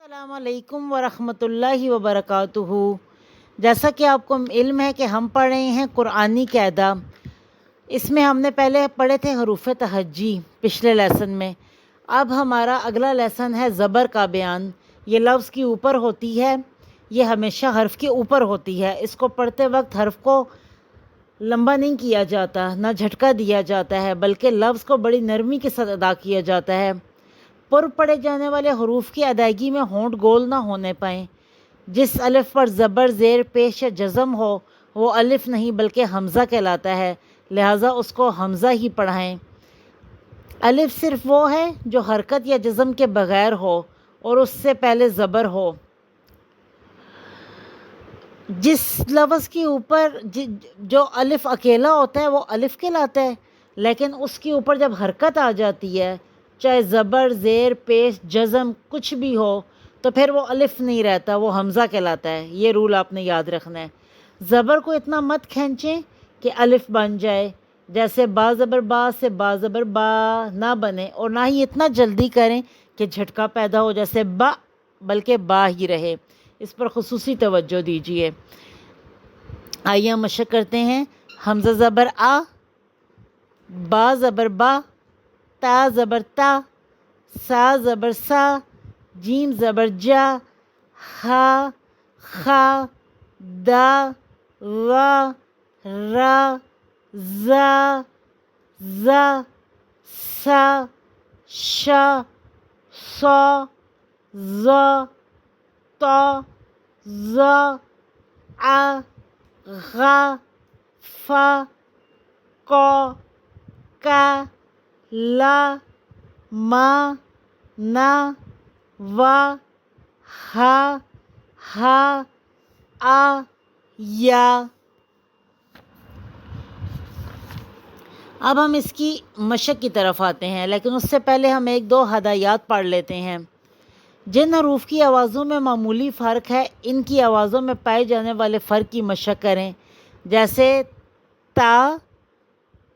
السلام علیکم ورحمۃ اللہ وبرکاتہ۔ جیسا کہ آپ کو علم ہے کہ ہم پڑھ رہے ہیں قرآنی قاعدہ۔ اس میں ہم نے پہلے پڑھے تھے حروف تہجی پچھلے لیسن میں۔ اب ہمارا اگلا لیسن ہے زبر کا بیان۔ یہ لفظ کی اوپر ہوتی ہے، یہ ہمیشہ حرف کے اوپر ہوتی ہے۔ اس کو پڑھتے وقت حرف کو لمبا نہیں کیا جاتا، نہ جھٹکا دیا جاتا ہے، بلکہ لفظ کو بڑی نرمی کے ساتھ ادا کیا جاتا ہے۔ پر پڑھے جانے والے حروف کی ادائیگی میں ہونٹ گول نہ ہونے پائیں۔ جس الف پر زبر، زیر پیش یا جزم ہو وہ الف نہیں بلکہ حمزہ کہلاتا ہے، لہٰذا اس کو حمزہ ہی پڑھائیں۔ الف صرف وہ ہے جو حرکت یا جزم کے بغیر ہو اور اس سے پہلے زبر ہو۔ جس لفظ کے اوپر جو الف اکیلا ہوتا ہے وہ الف کہلاتا ہے، لیکن اس کے اوپر جب حرکت آ جاتی ہے، چاہے زبر، زیر، پیش، جزم کچھ بھی ہو، تو پھر وہ الف نہیں رہتا، وہ حمزہ کہلاتا ہے۔ یہ رول آپ نے یاد رکھنا ہے۔ زبر کو اتنا مت کھینچیں کہ الف بن جائے، جیسے با زبر با سے با زبر با نہ بنے، اور نہ ہی اتنا جلدی کریں کہ جھٹکا پیدا ہو جیسے با، بلکہ با ہی رہے۔ اس پر خصوصی توجہ دیجیے۔ آئیے ہم مشق کرتے ہیں۔ حمزہ زبر آ، با زبر با، تا زبر تا، سا زبر سا، جیم زبر جا، ہا، خا، دا، وا، را، زا، زا، سا، شا، صا، ظا، طا، ظا، ع، غا، فا، قا، کا، لا، ما، نا، وا، ہا، ہا، آ، یا۔ اب ہم اس کی مشق کی طرف آتے ہیں، لیکن اس سے پہلے ہم ایک دو ہدایات پڑھ لیتے ہیں۔ جن حروف کی آوازوں میں معمولی فرق ہے، ان کی آوازوں میں پائے جانے والے فرق کی مشق کریں، جیسے تا،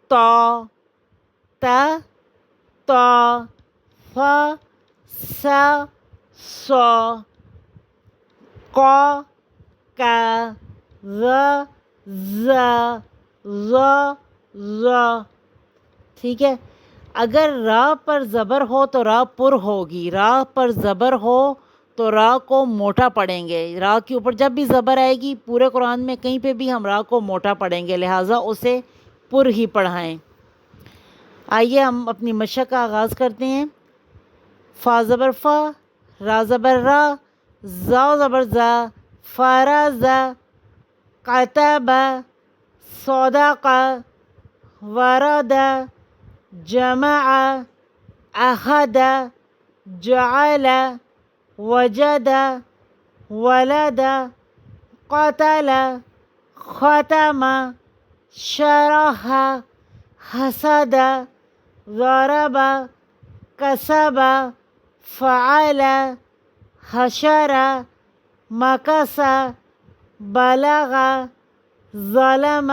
تا، تا، تا، فا، سا، صا، قا، کا، ذا، زا، ظا، ظا۔ ٹھیک ہے۔ اگر را پر زبر ہو تو را پر ہوگی، را پر زبر ہو تو را کو موٹا پڑھیں گے۔ را کے اوپر جب بھی زبر آئے گی پورے قرآن میں کہیں پہ بھی ہم را کو موٹا پڑھیں گے، لہٰذا اسے پر ہی پڑھائیں۔ آئیے ہم اپنی مشق کا آغاز کرتے ہیں۔ فا زبر فا، را زبر را، زا زبر زا، فارا زا، قتب، صدق، ورد، جمع، اخذ، جعل، وجد، ولد، قتل، ختم، شرح، حسد، ضرب، کسب، فعل، حشر، مکث، بلغ، ظلم،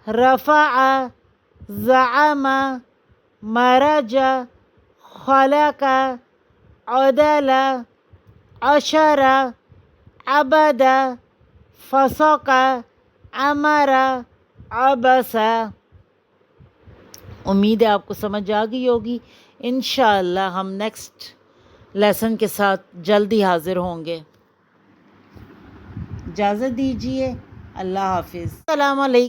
رفع، زعم، مرج، خلق، عدل، عشر، عبد، فسق، امر، عبس۔ امید ہے آپ کو سمجھ آ گئی ہوگی۔ انشاءاللہ ہم نیکسٹ لیسن کے ساتھ جلدی حاضر ہوں گے۔ اجازت دیجیے۔ اللہ حافظ۔ السلام علیکم۔